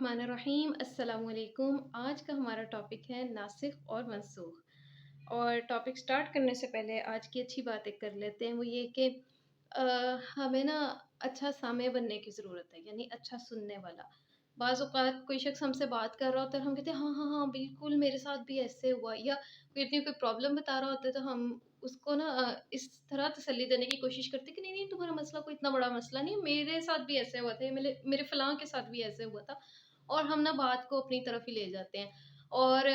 बिस्मिल्लाहिर्रहमानिर्रहीम। अस्सलाम वालेकुम। आज का हमारा टॉपिक है नासिख और मनसूख। और टॉपिक स्टार्ट करने से पहले आज की अच्छी बात एक कर लेते हैं, वो ये कि हमें ना अच्छा सामे बनने की ज़रूरत है, यानी अच्छा सुनने वाला। बाज़ औक़ात कोई शख़्स हमसे बात कर रहा होता है और हम कहते हैं हाँ, हाँ, हाँ, बिल्कुल मेरे साथ भी ऐसे हुआ, या कोई अपनी कोई प्रॉब्लम बता रहा होता है तो हम उसको ना इस तरह तसल्ली देने की कोशिश करते हैं कि नहीं, नहीं तुम्हारा मसला कोई इतना बड़ा मसला नहीं है, मेरे साथ भी ऐसे हुआ था, या मेरे मेरे फ़लाँ के साथ भी ऐसे हुआ था। और हम ना बात को अपनी तरफ ही ले जाते हैं। और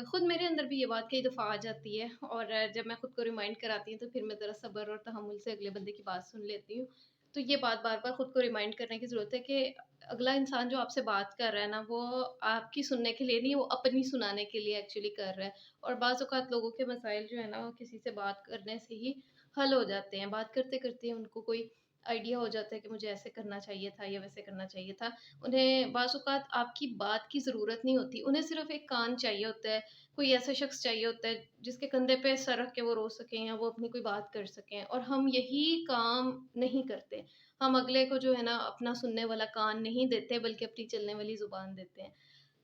खुद मेरे अंदर भी ये बात कई दफ़ा आ जाती है, और जब मैं खुद को रिमाइंड कराती हूँ तो फिर मैं ज़रा सब्र और तहम्मुल से अगले बंदे की बात सुन लेती हूँ। तो ये बात बार-बार खुद को रिमाइंड करने की ज़रूरत है कि अगला इंसान जो आपसे बात कर रहा है ना, वो आपकी सुनने के लिए नहीं, वो अपनी सुनाने के लिए एक्चुअली कर रहा है। और बाज़ औक़ात लोगों के मसाइल जो है ना, वो किसी से बात करने से ही हल हो जाते हैं। बात करते-करते उनको कोई आइडिया हो जाता है कि मुझे ऐसे करना चाहिए था या वैसे करना चाहिए था। उन्हें बाज़ औक़ात आपकी बात की ज़रूरत नहीं होती, उन्हें सिर्फ़ एक कान चाहिए होता है, कोई ऐसा शख़्स चाहिए होता है जिसके कंधे पे सर रख के वो रो सकें या वो अपनी कोई बात कर सकें, और हम यही काम नहीं करते। हम अगले को जो है ना अपना सुनने वाला कान नहीं देते, बल्कि अपनी चलने वाली ज़ुबान देते हैं।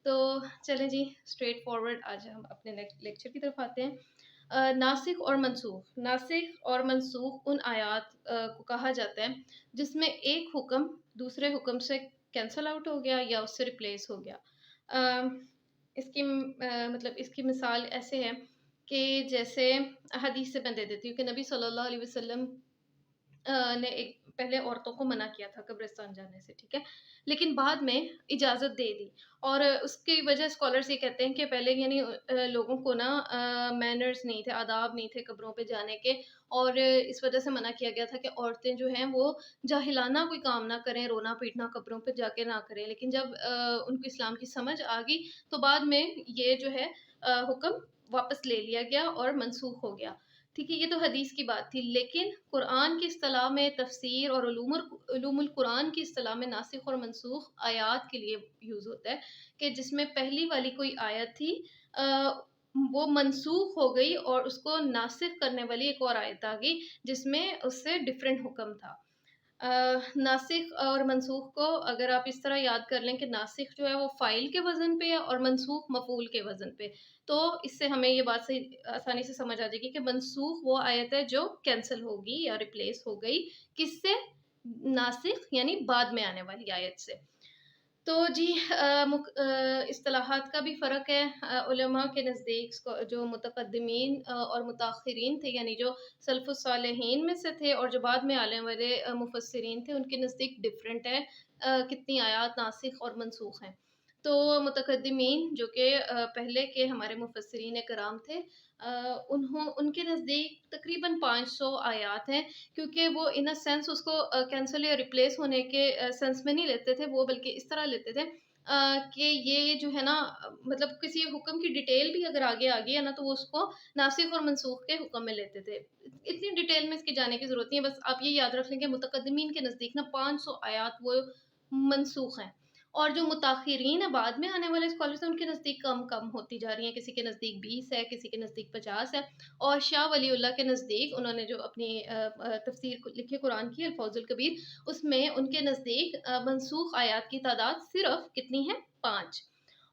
तो चलें जी, स्ट्रेट फॉरवर्ड आज हम अपने लेक्चर की तरफ आते हैं। नासिख़ और मनसूख़। नासिख़ और मनसूख़ उन आयात को कहा जाता है जिसमें एक हुक्म दूसरे हुक्म से कैंसल आउट हो गया या उससे रिप्लेस हो गया। मतलब इसकी मिसाल ऐसे है कि जैसे हदीस से मैं दे देती हूँ कि नबी सल्लल्लाहु अलैहि वसल्लम ने एक पहले औरतों को मना किया था कब्रिस्तान जाने से, ठीक है? लेकिन बाद में इजाज़त दे दी, और उसकी वजह स्कॉलर्स ये कहते हैं कि पहले यानी लोगों को ना मैनर्स नहीं थे, आदाब नहीं थे कब्रों पे जाने के, और इस वजह से मना किया गया था कि औरतें जो हैं वो जाहिलाना कोई काम ना करें, रोना-पीटना कब्रों पे जाके ना करें। लेकिन जब उनको इस्लाम की समझ आ गई, तो बाद में ये जो है हुक्म वापस ले लिया गया और मनसूख हो गया। ठीक है, ये तो हदीस की बात थी, लेकिन कुरान की इस्तिलाह में तफ़सीर और उलूमुल कुरान की इस्तिलाह में नासिख़ और मनसूख़ आयात के लिए यूज़ होता है कि जिसमें पहली वाली कोई आयत थी, अ, वो मनसूख़ हो गई और उसको नासिख़ करने वाली एक और आयत आ गई, जिसमें उससे डिफ़रेंट हुक्म था। नासिख़ और मनसूख़ को अगर आप इस तरह याद कर लें कि नासिख़ जो है वो फ़ाइल के वज़न पे है और मनसूख़ मफ़ूल के वज़न पे। तो इससे हमें ये बात सही आसानी से समझ आ जाएगी कि मनसूख़ वो आयत है जो कैंसल होगी या रिप्लेस हो गई, किससे? नासिख़ यानी बाद में आने वाली आयत से। तो जी इस्तिलाहात का भी फ़र्क है। उलमा के नज़दीक जो मुतक़द्दिमीन और मुताख़िरीन थे, यानी जो सलफ़ुस सालिहीन में से थे और जो बाद में आने वाले मुफ़स्सिरीन थे, उनके नज़दीक डिफ़रेंट है कितनी आयात नासिख़ और मनसूख़ हैं। तो मुतक़द्दिमीन जो कि पहले के हमारे मुफ़स्सिरीन किराम थे, उनके नज़दीक तकरीबन 500 आयात हैं, क्योंकि वो इन अ सेंस उसको कैंसल या रिप्लेस होने के सेंस में नहीं लेते थे, वो बल्कि इस तरह लेते थे कि ये जो है ना, मतलब किसी हुक्म की डिटेल भी अगर आगे आ गई है ना, तो वो उसको नासिख़ और मनसूख़ के हुक्म में लेते थे। इतनी डिटेल में इसकी जाने की ज़रूरत नहीं है, बस आप ये याद रख लें कि मुतक़द्दिमीन के नज़दीक ना 500 आयात वो मनसूख़ हैं, और जो मुताख़िरीन है, बाद में आने वाले स्कॉलर्स हैं, उनके नज़दीक कम-कम होती जा रही हैं। किसी के नज़दीक 20 है, किसी के नज़दीक 50 है। और शाह वलीउल्लाह के नज़दीक उन्होंने जो अपनी तफ़सीर लिखी कुरान की अल्फ़ाज़ुल कबीर, उसमें उनके नज़दीक मनसूख़ आयात की तादाद सिर्फ़ कितनी है? 5।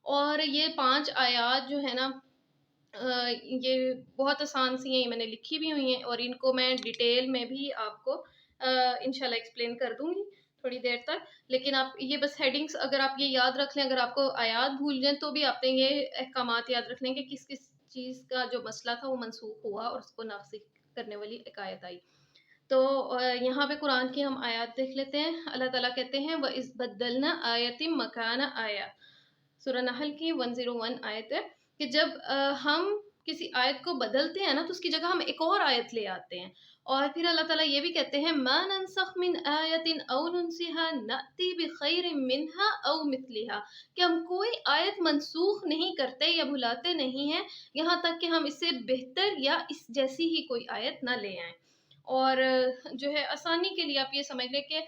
और ये 5 आयात जो है ना, ये बहुत आसान सी हैं, ये मैंने लिखी भी हुई हैं, और इनको मैं डिटेल में भी आपको इंशाल्लाह एक्सप्लेन कर दूँगी थोड़ी देर तक। लेकिन आप ये बस हेडिंग्स अगर आप ये याद रख लें, अगर आपको आयात भूल जाएँ तो भी आपने ये अहकामात याद रख लें कि किस-किस चीज़ का जो मसला था वो मनसूख़ हुआ और उसको नासिख़ करने वाली एक आयत आई। तो यहाँ पे कुरान की हम आयत देख लेते हैं। अल्लाह ताला कहते हैं व इज़ बद्दलना आयतिम मकाना आया। सूरह नहल की 101 आयत है कि जब हम किसी आयत को बदलते हैं ना, तो उसकी जगह हम एक और आयत ले आते हैं। और फिर अल्लाह ताला ये भी कहते हैं मा नंसख मिन आयतिन औ नुनसिहा नअती बिखैरिम मिनहा औ मिथलिहा, कि हम कोई आयत मनसूख नहीं करते या भुलाते नहीं हैं, यहाँ तक कि हम इससे बेहतर या इस जैसी ही कोई आयत ना ले आएँ। और जो है आसानी के लिए आप ये समझ लें कि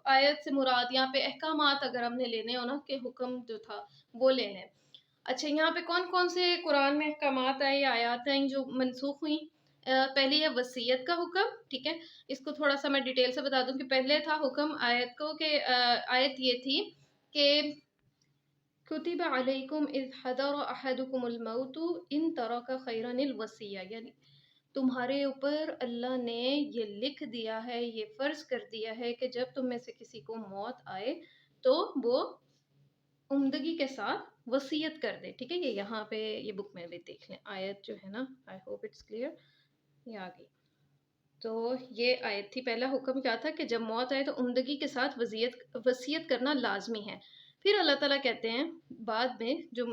आयत से मुराद यहाँ पे अहकामात अगर हमने लेने हो ना, कि हुक्म जो था वो लेने हैं। अच्छा, यहाँ पे कौन-कौन से कुरान में अहकामात आए या आयात आई जो मनसूख हुई? पहली है वसीयत का हुक्म, ठीक है? इसको थोड़ा-सा मैं डिटेल से बता दूँ कि पहले था हुक्म आयत को कि आयत ये थी कि کتب علیکم اذ حضر احدکم الموت ان ترک خیرا الوصیہ، یعنی تمہارے اوپر اللہ نے یہ لکھ دیا ہے، یہ فرض کر دیا ہے کہ جب تم میں سے کسی کو موت آئے تو وہ عمدگی کے ساتھ وصیت کر دے. ٹھیک ہے، یہ یہاں پہ یہ بک میں بھی دیکھ لیں آیت جو ہے نا، آئی ہوپ اٹس کلیئر، یہ آ گئی. تو یہ آیت تھی. پہلا حکم کیا تھا کہ جب موت آئے تو عمدگی کے ساتھ وصیت کرنا لازمی ہے. پھر اللہ تعالیٰ کہتے ہیں بعد میں، جو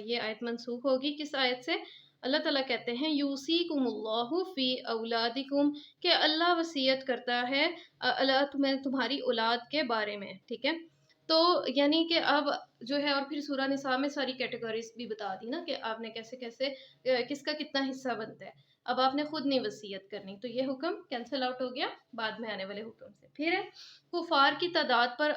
یہ آیت منسوخ ہوگی کس آیت سے؟ اللہ تعالیٰ کہتے ہیں یوصیکم اللہ فی اولادکم، کہ اللہ وصیت کرتا ہے اللہ تمہیں تمہاری اولاد کے بارے میں. ٹھیک ہے، تو یعنی کہ اب جو ہے، اور پھر سورہ نساء میں ساری کیٹیگریز بھی بتا دی نا کہ آپ نے کیسے کیسے کس کا کتنا حصہ بنتا ہے. اب آپ نے خود نہیں وصیت کرنی، تو یہ حکم کینسل آؤٹ ہو گیا بعد میں آنے والے حکم سے. پھر ہے کفار کی تعداد پر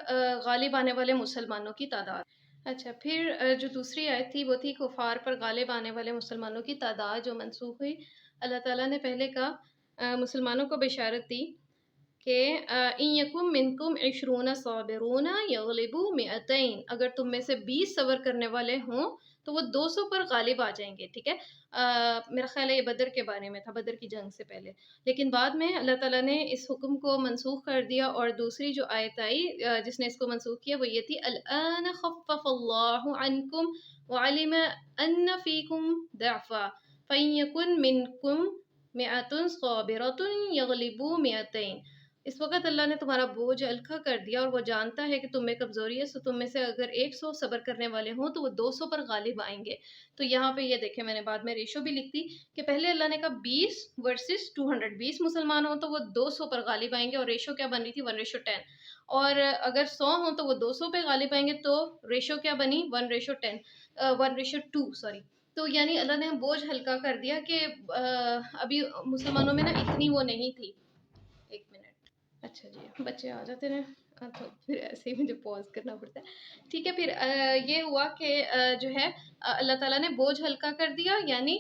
غالب آنے والے مسلمانوں کی تعداد. اچھا، پھر جو دوسری آیت تھی وہ تھی کفار پر غالب آنے والے مسلمانوں کی تعداد جو منسوخ ہوئی. اللہ تعالیٰ نے پہلے کا مسلمانوں کو بشارت دی کہ ان یکم منکم 20 صابرون یغلبوا 200، اگر تم میں سے 20 صبر کرنے والے ہوں تو وہ 200 پر غالب آ جائیں گے. ٹھیک ہے، میرا خیال ہے یہ بدر کے بارے میں تھا، بدر کی جنگ سے پہلے. لیکن بعد میں اللہ تعالیٰ نے اس حکم کو منسوخ کر دیا، اور دوسری جو آیت آئی جس نے اس کو منسوخ کیا وہ یہ تھی الآن خفف اللہ عنکم وعلم ان فیکم ضعفا فإن یکن منکم 100 صابرۃ یغلبوا 200. اس وقت اللہ نے تمہارا بوجھ ہلکا کر دیا اور وہ جانتا ہے کہ تم میں کمزوری ہے، سو تم میں سے اگر 100 صبر کرنے والے ہوں تو وہ 200 پر غالب آئیں گے. تو یہاں پہ یہ دیکھیں میں نے بعد میں ریشو بھی لکھ دی کہ پہلے اللہ نے کہا 20 ورسز 200، 20 مسلمان ہوں تو وہ 200 پر غالب آئیں گے، اور ریشو کیا بن رہی تھی 1:10. اور اگر 100 ہوں تو وہ 200 پہ غالب آئیں گے، تو ریشو کیا بنی 1:10 1:2 سوری. تو یعنی اللہ نے بوجھ ہلکا کر دیا کہ ابھی مسلمانوں میں نا اتنی وہ نہیں تھی. ایک منٹ، اچھا جی بچے آ جاتے ہیں تو پھر ایسے ہی مجھے پاز کرنا پڑتا ہے. ٹھیک ہے، پھر یہ ہوا کہ جو ہے اللہ تعالیٰ نے بوجھ ہلکا کر دیا، یعنی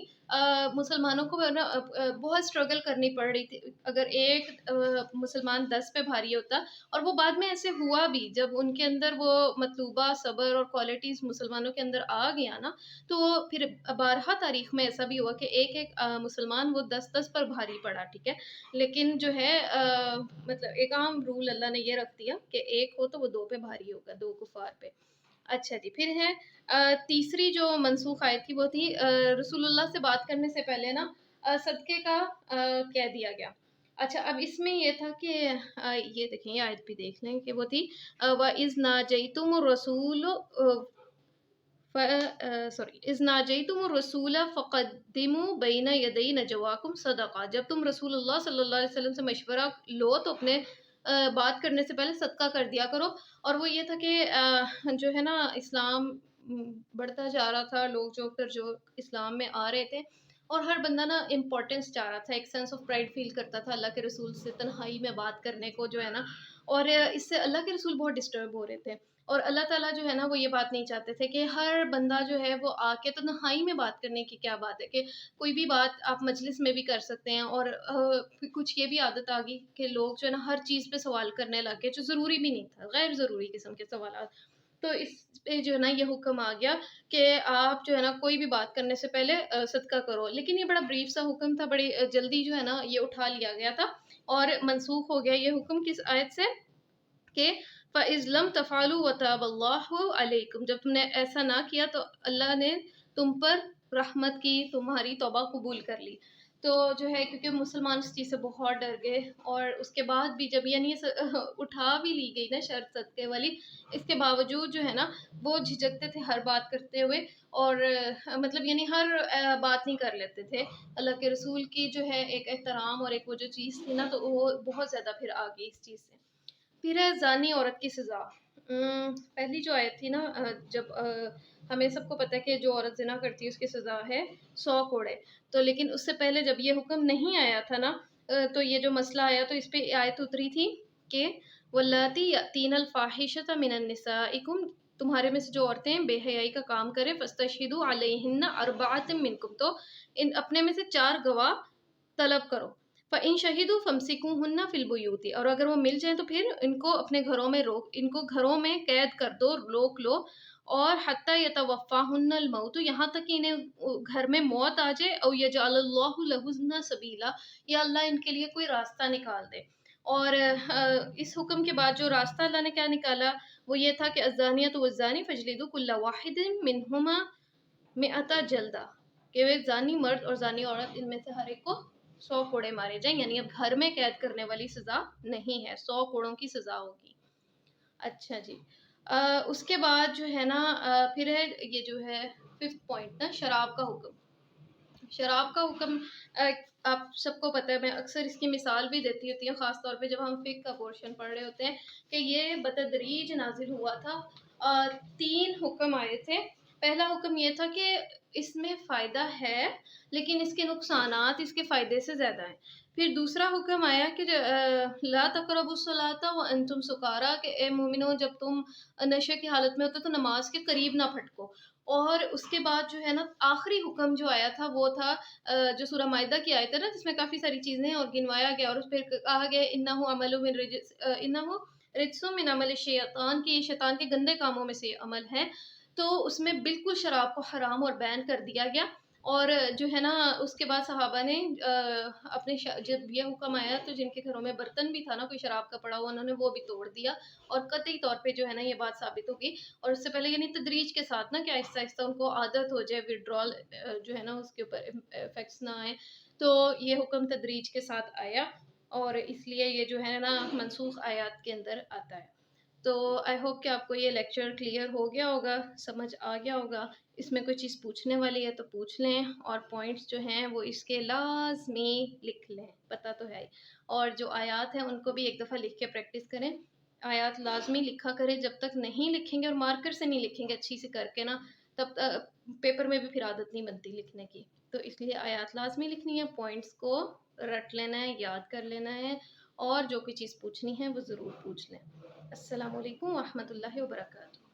مسلمانوں کو بہت اسٹرگل کرنی پڑ رہی تھی. اگر ایک مسلمان 10 پہ بھاری ہوتا، اور وہ بعد میں ایسے ہوا بھی جب ان کے اندر وہ مطلوبہ صبر اور کوالٹیز مسلمانوں کے اندر آ گیا نا، تو پھر بارہا تاریخ میں ایسا بھی ہوا کہ ایک مسلمان وہ 10 پر بھاری پڑا. ٹھیک ہے، لیکن جو ہے مطلب ایک عام رول اللہ نے یہ رکھ دیا کہ ایک ہو تو وہ 2 پہ بھاری ہوگا، 2 کفار پہ. اچھا جی، پھر ہے تیسری جو منسوخ آیت تھی وہ تھی رسول اللہ سے بات کرنے سے پہلے نا صدقے کا کہہ دیا گیا. اچھا، اب اس میں یہ تھا کہ یہ دیکھیں یہ آیت بھی دیکھ لیں کہ وہ تھی وَإِذْ نَاجَيْتُمُ الرَّسُولَ اِذْ نَاجَيْتُمُ الرَّسُولَ فَقَدِّمُوا بَيْنَ يَدَيْ نَجْوَاكُمْ صَدَقَةً. جب تم رسول اللہ صلی اللہ علیہ وسلم سے مشورہ لو تو اپنے بات کرنے سے پہلے صدقہ کر دیا کرو. اور وہ یہ تھا کہ جو ہے نا اسلام بڑھتا جا رہا تھا، لوگ جو اسلام میں آ رہے تھے، اور ہر بندہ نا امپورٹنس چاہ رہا تھا، ایک سینس آف پرائڈ فیل کرتا تھا اللہ کے رسول سے تنہائی میں بات کرنے کو جو ہے نا. اور اس سے اللہ کے رسول بہت ڈسٹرب ہو رہے تھے، اور اللہ تعالیٰ جو ہے نا وہ یہ بات نہیں چاہتے تھے کہ ہر بندہ جو ہے وہ آ کے تنہائی میں بات کرنے کی کیا بات ہے کہ کوئی بھی بات آپ مجلس میں بھی کر سکتے ہیں. اور کچھ یہ بھی عادت آ گئی کہ لوگ جو ہے نا ہر چیز پہ سوال کرنے لگ گئے جو ضروری بھی نہیں تھا، غیر ضروری قسم کے سوالات. تو اس پہ جو ہے نا یہ حکم آ گیا کہ آپ جو ہے نا کوئی بھی بات کرنے سے پہلے صدقہ کرو. لیکن یہ بڑا بریف سا حکم تھا، بڑی جلدی جو ہے نا یہ اٹھا لیا گیا تھا اور منسوخ ہو گیا یہ حکم کس آیت سے کہ فَإِذْ لَمْ تَفْعَلُوا وَتَابَ اللَّهُ عَلَيْكُمْ. جب تم نے ایسا نہ کیا تو اللہ نے تم پر رحمت کی، تمہاری توبہ قبول کر لی. تو جو ہے کیونکہ مسلمان اس چیز سے بہت ڈر گئے، اور اس کے بعد بھی جب یعنی اٹھا بھی لی گئی نا شرط صدقے والی، اس کے باوجود جو ہے نا وہ جھجکتے تھے ہر بات کرتے ہوئے، اور مطلب یعنی ہر بات نہیں کر لیتے تھے. اللہ کے رسول کی جو ہے ایک احترام اور ایک وہ جو چیز تھی نا، تو وہ بہت زیادہ پھر آ گئی اس چیز سے. پھر ہے زانی عورت کی سزا. پہلی جو آیت تھی نا جب ہمیں سب کو پتہ ہے کہ جو عورت زنا کرتی ہے اس کی سزا ہے 100 کوڑے. تو لیکن اس سے پہلے جب یہ حکم نہیں آیا تھا نا تو یہ جو مسئلہ آیا تو اس پہ آیت اتری تھی کہ وَاللَّاتِي يَأْتِينَ الْفَاحِشَةَ مِنَ النِّسَائِكُمْ، تمہارے میں سے جو عورتیں بے حیائی کا کام کریں فَاسْتَشْهِدُوا عَلَيْهِنَّ أَرْبَعَةٍ مِّنكُمْ، تو اپنے میں سے 4 گواہ طلب کرو. फ़इन शहिदू फ़म्सिकूहुन्ना फ़िल बुयूति, और अगर वो मिल जाएँ तो फिर इनको अपने घरों में इनको घरों में कैद कर दो, रोक लो, और हत्ता यतवफ़्फ़ाहुन्नल मौत, यहाँ तक कि इन्हें घर में मौत आ जाए, औ यजअलल्लाहु लहुन्ना सबीला, या अल्लाह इनके लिए कोई रास्ता निकाल दे। और इस हुक्म के बाद जो रास्ता अल्लाह ने क्या निकाला, वो ये था कि अज़्ज़ानियतु वज़्ज़ानी फ़ज्लिदू कुल्ला वाहिदिन मिनहुमा मिअता जल्दा, कि वे ज़ानी मर्द और ज़ानी औरत इनमें से हर एक को 100 कोड़े मारे जाएँ, यानी अब घर में कैद करने वाली सज़ा नहीं है, 100 कोड़ों की सज़ा होगी। अच्छा जी। उसके बाद जो है ना फिर है ये जो है 5th पॉइंट ना, शराब का हुक्म। शराब का हुक्म अ, आप सबको पता है, मैं अक्सर इसकी मिसाल भी देती होती हूँ, ख़ास तौर पे जब हम फ़िक़्ह का पोर्शन पढ़ रहे होते हैं, कि ये बतदरीज नाज़िल हुआ था। 3 हुक्म आए थे। पहला हुक्म ये था कि इसमें फ़ायदा है, लेकिन इसके नुकसानात इसके फ़ायदे से ज़्यादा हैं। फिर दूसरा हुक्म आया कि ला तक़रबुस्सलाता व अंतुम सुकारा, कि ए मोमिनो, जब तुम नशे की हालत में होते हो तो नमाज के करीब ना फटको। और उसके बाद जो है ना आखिरी हुक्म जो आया था वो था जो सूरह माइदा की आयत है ना, जिसमें काफ़ी सारी चीज़ें और गिनवाया गया, और फिर कहा गया इन्नहु अमलु मिन इन्नहु रिज्सुम मिन अमल शैतान, कि ये शैतान के गंदे कामों में से अमल है। तो उसमें बिल्कुल शराब को हराम और बैन कर दिया गया। और जो है ना उसके बाद सहाबा ने अपने जब ये हुक्म आया तो जिनके घरों में बर्तन भी था ना कोई शराब का पड़ा हुआ, उन्होंने वो भी तोड़ दिया, और कतई तौर पे जो है ना ये बात साबित होगी। और उससे पहले यानी तदरीज के साथ ना, कि आहिस्ता-आहिस्ता उनको आदत हो जाए, विथड्रॉल जो है ना उसके ऊपर इफ़ेक्ट्स ना आए। तो ये हुक्म तदरीज के साथ आया, और इसलिए ये जो है ना मनसूख आयात के अंदर आता है। तो आई होप कि आपको ये लेक्चर क्लियर हो गया होगा, समझ आ गया होगा। इसमें कोई चीज़ पूछने वाली है तो पूछ लें, और पॉइंट्स जो हैं वो इसके लाज़मी लिख लें, पता तो है ही। और जो आयात हैं उनको भी एक दफ़ा लिख के प्रैक्टिस करें। आयात लाज़मी लिखा करें, जब तक नहीं लिखेंगे और मार्कर से नहीं लिखेंगे अच्छी से करके ना, तब पेपर में भी फिर आदत नहीं बनती लिखने की। तो इसलिए आयात लाज़मी लिखनी है, पॉइंट्स को रट लेना है, याद कर लेना है, और जो कोई चीज़ पूछनी है वो ज़रूर पूछ लें। अस्सलामु अलैकुम व रहमतुल्लाहि व बरकातुहू।